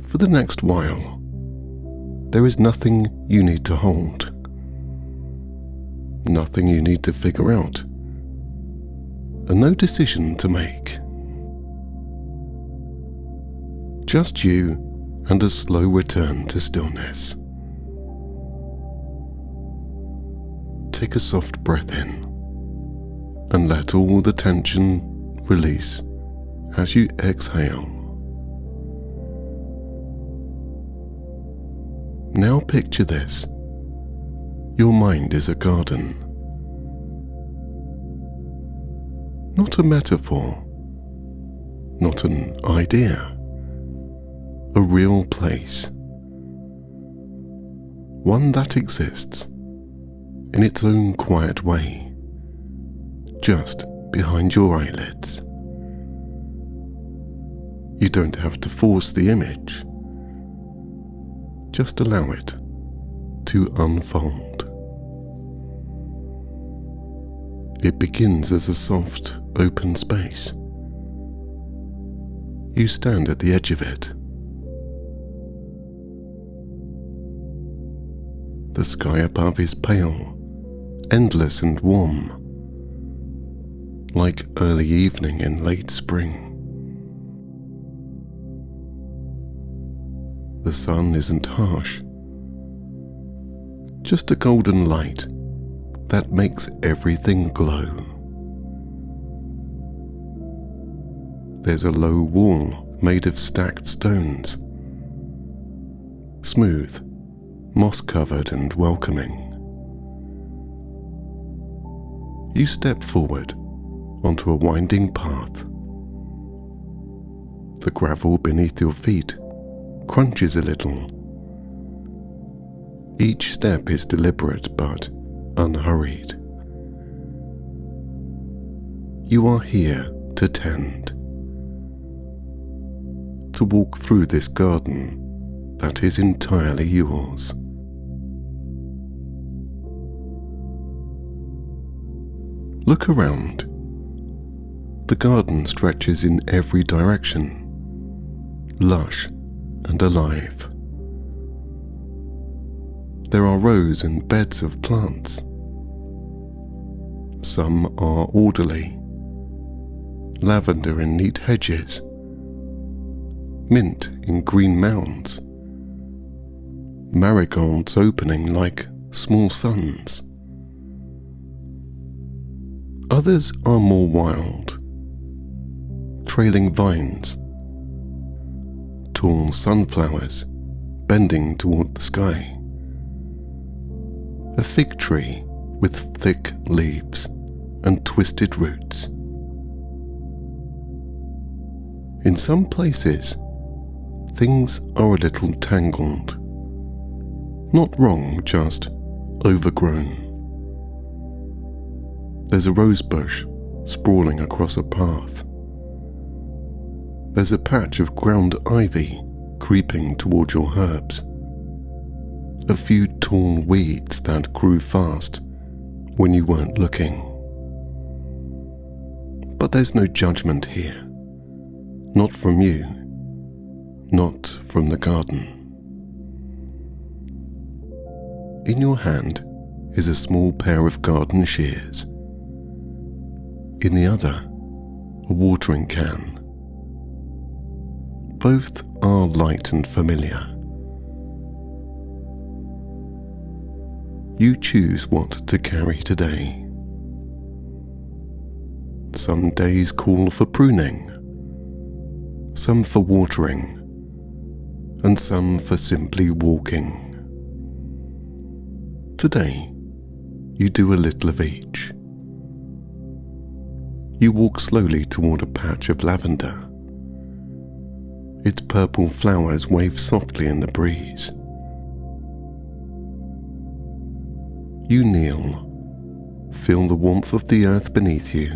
For the next while, there is nothing you need to hold, nothing you need to figure out, and no decision to make. Just you and a slow return to stillness. Take a soft breath in and let all the tension release as you exhale. Now picture this. Your mind is a garden. Not a metaphor, not an idea, a real place. One that exists in its own quiet way, just behind your eyelids. You don't have to force the image. Just allow it to unfold. It begins as a soft, open space. You stand at the edge of it. The sky above is pale, endless and warm, like early evening in late spring. The sun isn't harsh, just a golden light that makes everything glow. There's a low wall made of stacked stones, smooth, moss-covered and welcoming. You step forward onto a winding path. The gravel beneath your feet crunches a little. Each step is deliberate but unhurried. You are here to tend, to walk through this garden that is entirely yours. Look around. The garden stretches in every direction, lush and alive. There are rows and beds of plants. Some are orderly, lavender in neat hedges, mint in green mounds, marigolds opening like small suns. Others are more wild, trailing vines, tall sunflowers bending toward the sky, a fig tree with thick leaves and twisted roots. In some places, things are a little tangled. Not wrong, just overgrown. There's a rose bush sprawling across a path. There's a patch of ground ivy creeping toward your herbs. A few tall weeds that grew fast when you weren't looking. But there's no judgment here. Not from you, not from the garden. In your hand is a small pair of garden shears. In the other, a watering can. Both are light and familiar. You choose what to carry today. Some days call for pruning, some for watering, and some for simply walking. Today, you do a little of each. You walk slowly toward a patch of lavender. Its purple flowers wave softly in the breeze. You kneel, feel the warmth of the earth beneath you,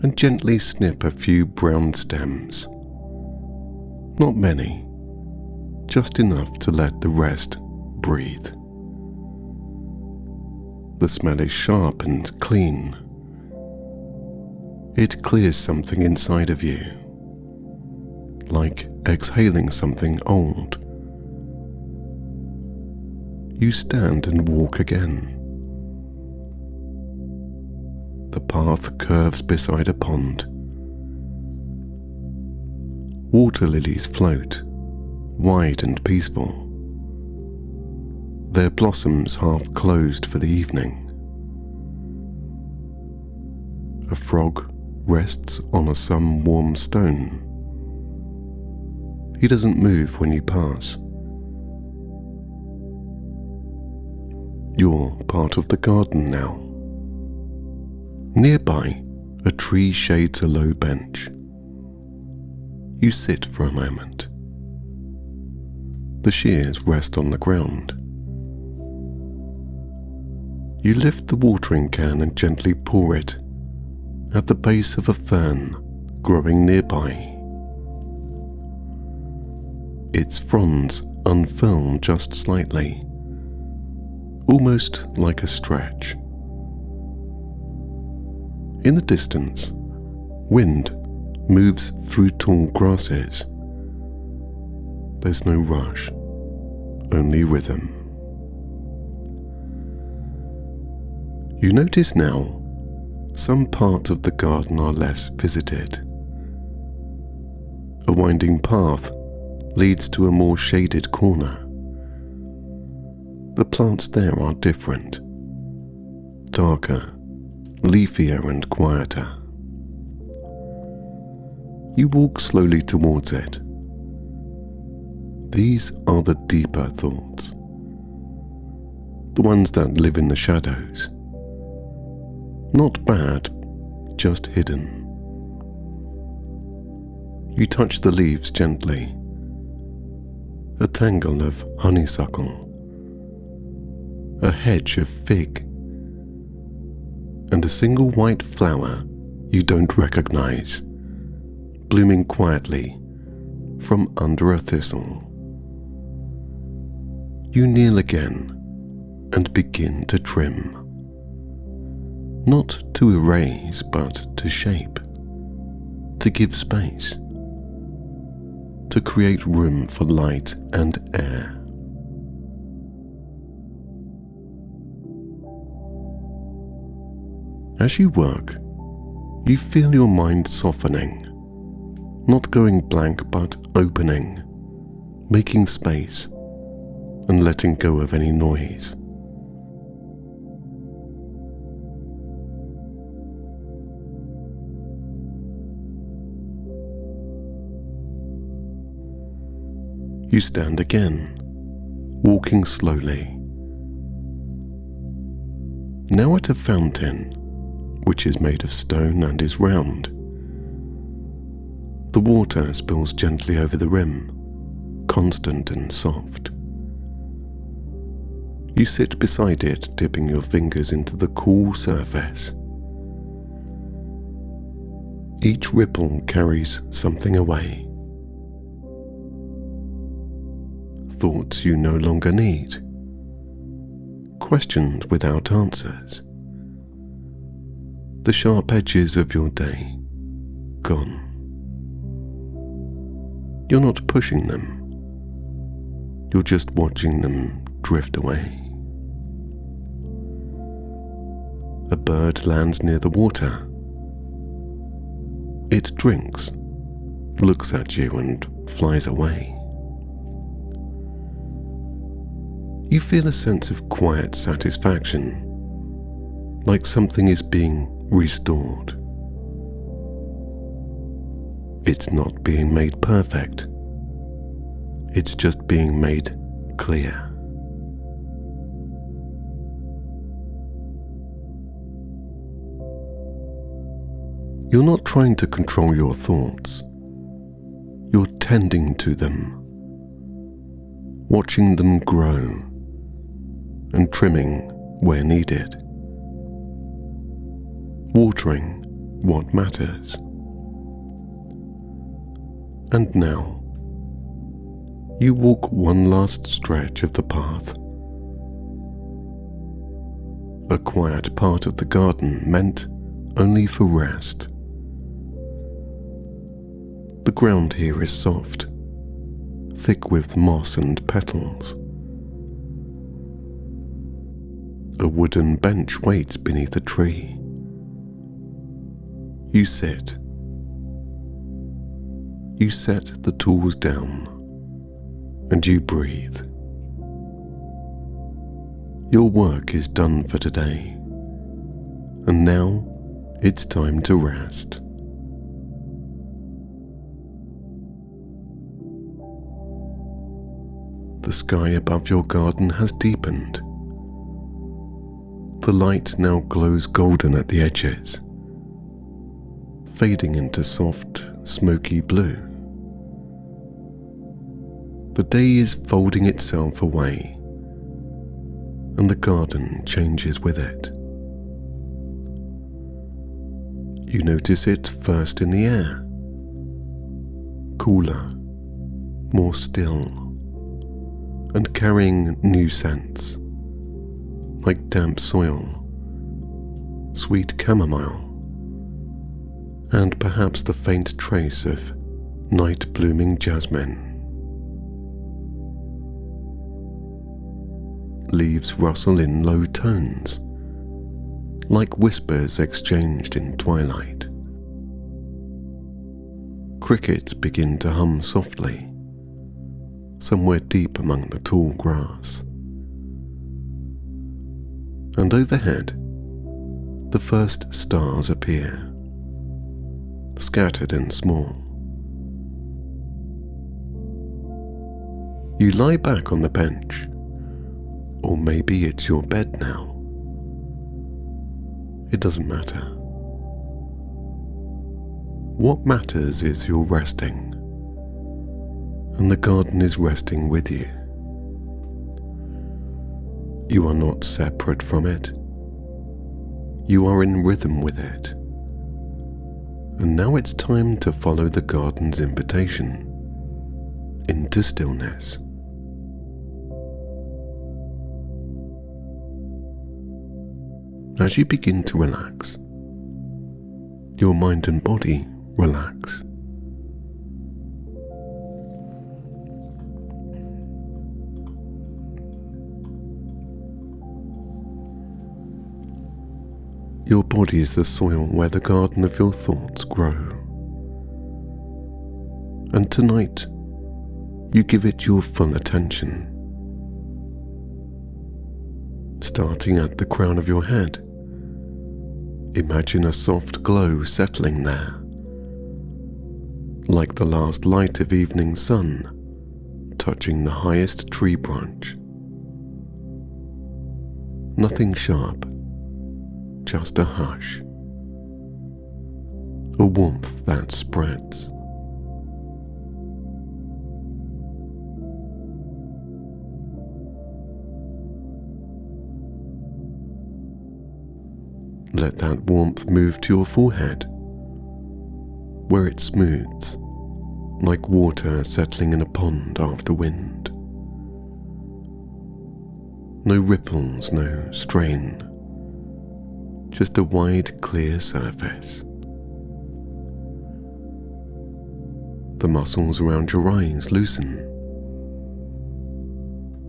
and gently snip a few brown stems. Not many, just enough to let the rest breathe. The smell is sharp and clean. It clears something inside of you, like exhaling something old. You stand and walk again. The path curves beside a pond. Water lilies float, wide and peaceful, their blossoms half closed for the evening. A frog rests on some warm stone. He doesn't move when you pass. You're part of the garden now. Nearby, a tree shades a low bench. You sit for a moment. The shears rest on the ground. You lift the watering can and gently pour it at the base of a fern growing nearby. Its fronds unfurl just slightly, almost like a stretch. In the distance, wind moves through tall grasses. There's no rush, only rhythm. You notice now some parts of the garden are less visited. A winding path leads to a more shaded corner. The plants there are different, darker, leafier and quieter. You walk slowly towards it. These are the deeper thoughts, the ones that live in the shadows. Not bad, just hidden. You touch the leaves gently. A tangle of honeysuckle, a hedge of fig, and a single white flower you don't recognize, blooming quietly from under a thistle. You kneel again and begin to trim. Not to erase, but to shape, to give space, to create room for light and air. As you work, you feel your mind softening, not going blank but opening, making space and letting go of any noise. You stand again, walking slowly. Now at a fountain, which is made of stone and is round. The water spills gently over the rim, constant and soft. You sit beside it, dipping your fingers into the cool surface. Each ripple carries something away. Thoughts you no longer need. Questions without answers. The sharp edges of your day, gone. You're not pushing them. You're just watching them drift away. A bird lands near the water. It drinks, looks at you and flies away. You feel a sense of quiet satisfaction, like something is being restored. It's not being made perfect. It's just being made clear. You're not trying to control your thoughts. You're tending to them, watching them grow and trimming where needed, watering what matters. And now, you walk one last stretch of the path, a quiet part of the garden meant only for rest. The ground here is soft, thick with moss and petals. A wooden bench waits beneath a tree. You sit. You set the tools down, and you breathe. Your work is done for today, and now it's time to rest. The sky above your garden has deepened. The light now glows golden at the edges, fading into soft, smoky blue. The day is folding itself away, and the garden changes with it. You notice it first in the air, cooler, more still, and carrying new scents, like damp soil, sweet chamomile, and perhaps the faint trace of night-blooming jasmine. Leaves rustle in low tones, like whispers exchanged in twilight. Crickets begin to hum softly, somewhere deep among the tall grass. And overhead, the first stars appear, scattered and small. You lie back on the bench, or maybe it's your bed now. It doesn't matter. What matters is you're resting, and the garden is resting with you. You are not separate from it. You are in rhythm with it. And now it's time to follow the garden's invitation into stillness. As you begin to relax, your mind and body relax. Your body is the soil where the garden of your thoughts grow. And tonight, you give it your full attention. Starting at the crown of your head, imagine a soft glow settling there, like the last light of evening sun touching the highest tree branch. Nothing sharp, just a hush, a warmth that spreads. Let that warmth move to your forehead, where it smooths, like water settling in a pond after wind. No ripples, no strain, just a wide, clear surface. The muscles around your eyes loosen.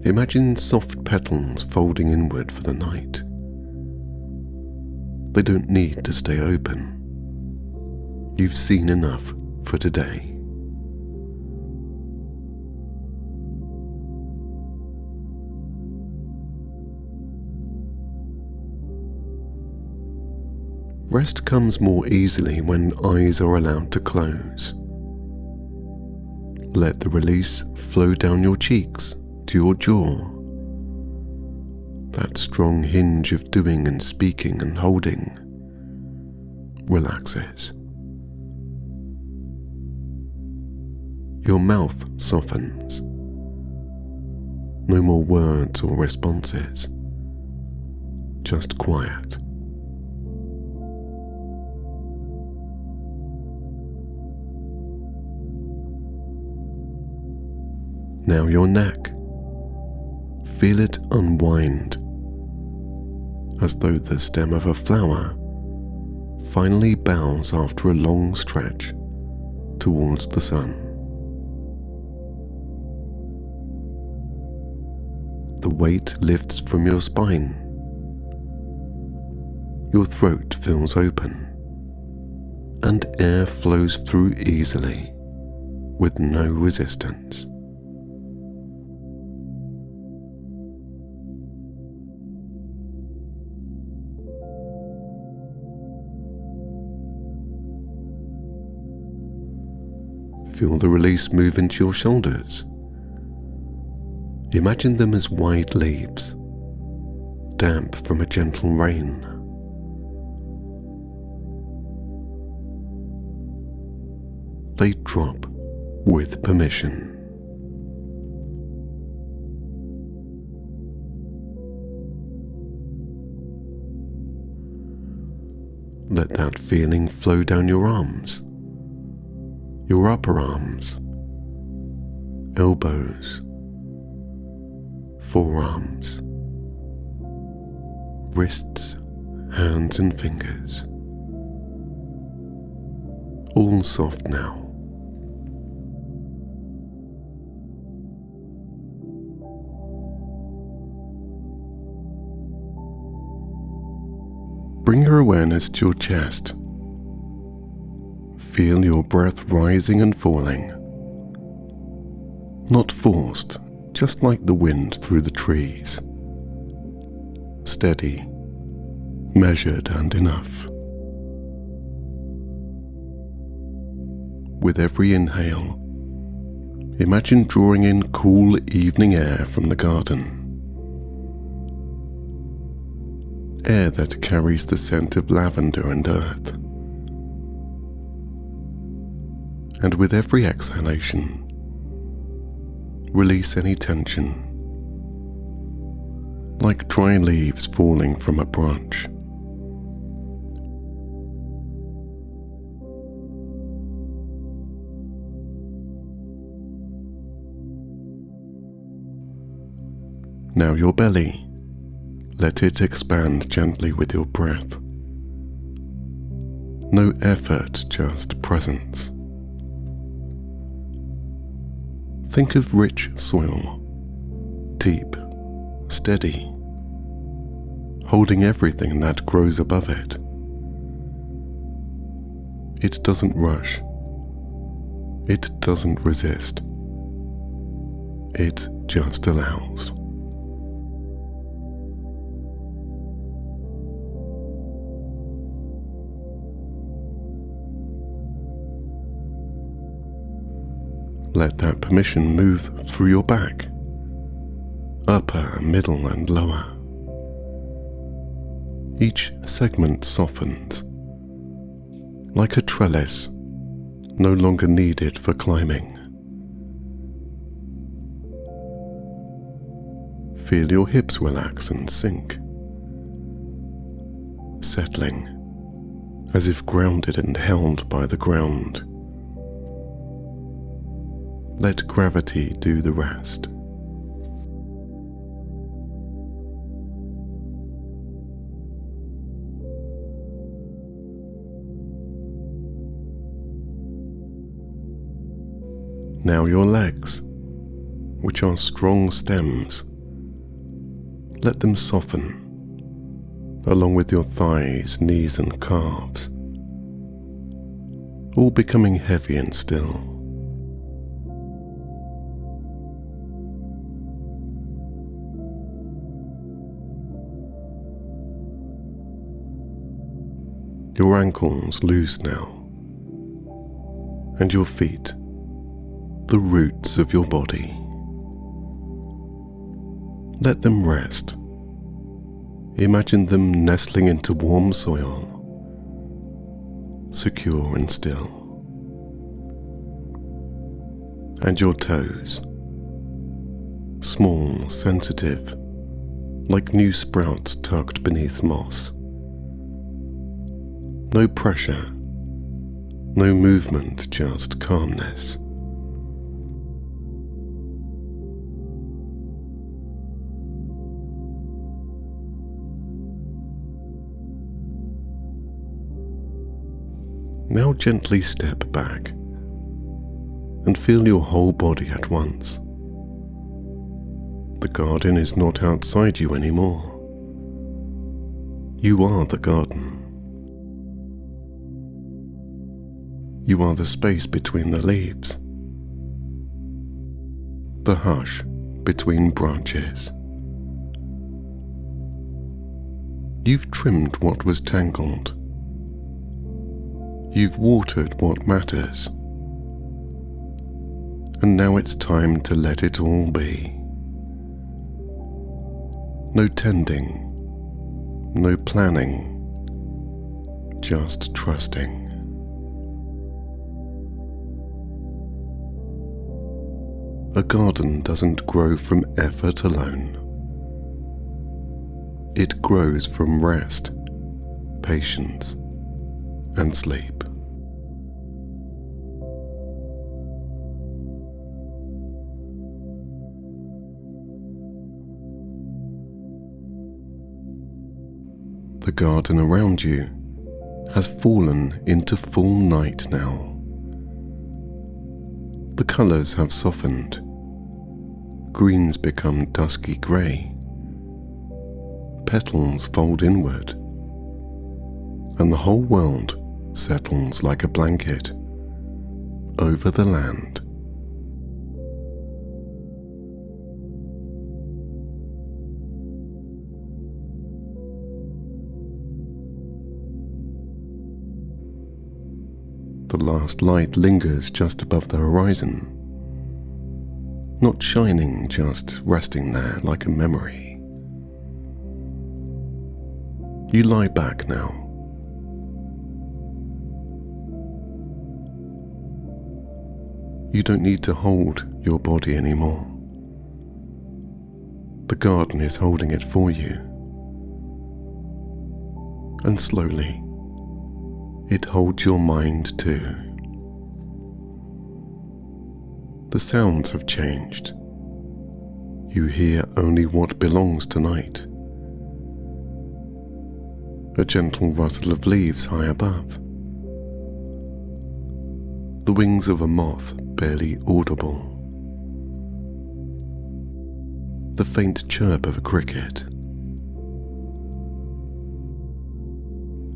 Imagine soft petals folding inward for the night. They don't need to stay open. You've seen enough for today. Rest comes more easily when eyes are allowed to close. Let the release flow down your cheeks to your jaw. That strong hinge of doing and speaking and holding relaxes. Your mouth softens. No more words or responses, just quiet. Now your neck. Feel it unwind, as though the stem of a flower finally bows after a long stretch towards the sun. The weight lifts from your spine. Your throat feels open, and air flows through easily with no resistance. Feel the release move into your shoulders. Imagine them as wide leaves, damp from a gentle rain. They drop with permission. Let that feeling flow down your arms, your upper arms, elbows, forearms, wrists, hands and fingers. All soft now. Bring your awareness to your chest. Feel your breath rising and falling. Not forced, just like the wind through the trees. Steady, measured and enough. With every inhale, imagine drawing in cool evening air from the garden. Air that carries the scent of lavender and earth. And with every exhalation, release any tension, like dry leaves falling from a branch. Now your belly. Let it expand gently with your breath. No effort, just presence. Think of rich soil, deep, steady, holding everything that grows above it. It doesn't rush. It doesn't resist. It just allows. Let that permission move through your back, upper, middle and lower. Each segment softens, like a trellis, no longer needed for climbing. Feel your hips relax and sink, settling, as if grounded and held by the ground. Let gravity do the rest. Now your legs, which are strong stems, let them soften, along with your thighs, knees and calves, all becoming heavy and still. Your ankles loose now, and your feet, the roots of your body. Let them rest. Imagine them nestling into warm soil, secure and still. And your toes, small, sensitive, like new sprouts tucked beneath moss. No pressure, no movement, just calmness. Now gently step back and feel your whole body at once. The garden is not outside you anymore. You are the garden. You are the space between the leaves, the hush between branches. You've trimmed what was tangled. You've watered what matters. And now it's time to let it all be. No tending, no planning, just trusting. A garden doesn't grow from effort alone. It grows from rest, patience, and sleep. The garden around you has fallen into full night now. The colours have softened. Greens become dusky grey. Petals fold inward. And the whole world settles like a blanket over the land. The last light lingers just above the horizon, not shining, just resting there like a memory. You lie back now. You don't need to hold your body anymore. The garden is holding it for you. And slowly, it holds your mind too. The sounds have changed. You hear only what belongs tonight. A gentle rustle of leaves high above. The wings of a moth barely audible. The faint chirp of a cricket.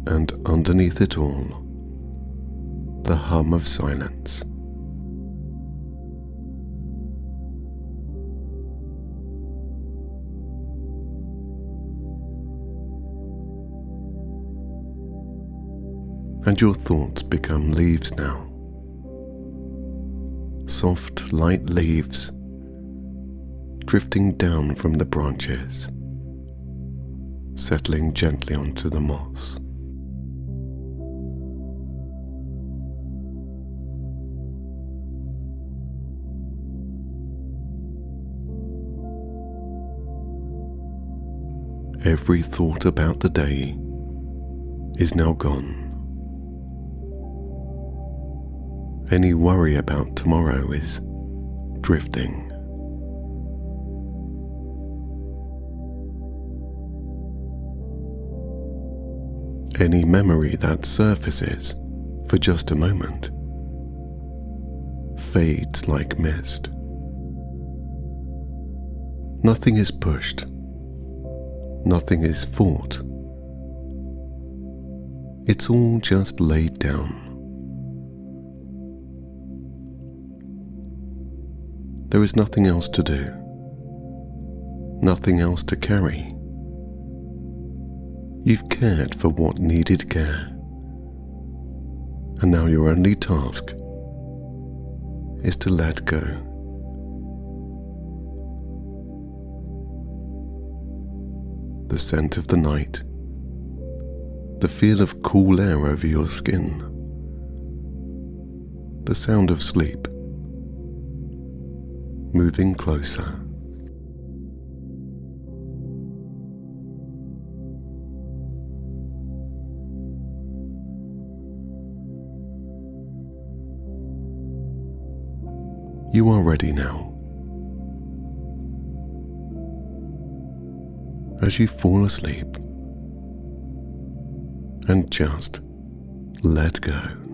And underneath it all, the hum of silence. And your thoughts become leaves now. Soft, light leaves drifting down from the branches, settling gently onto the moss. Every thought about the day is now gone. Any worry about tomorrow is drifting. Any memory that surfaces for just a moment fades like mist. Nothing is pushed. Nothing is fought. It's all just laid down. There is nothing else to do, nothing else to carry. You've cared for what needed care, and now your only task is to let go. The scent of the night, the feel of cool air over your skin, the sound of sleep moving closer. You are ready now. As you fall asleep and just let go.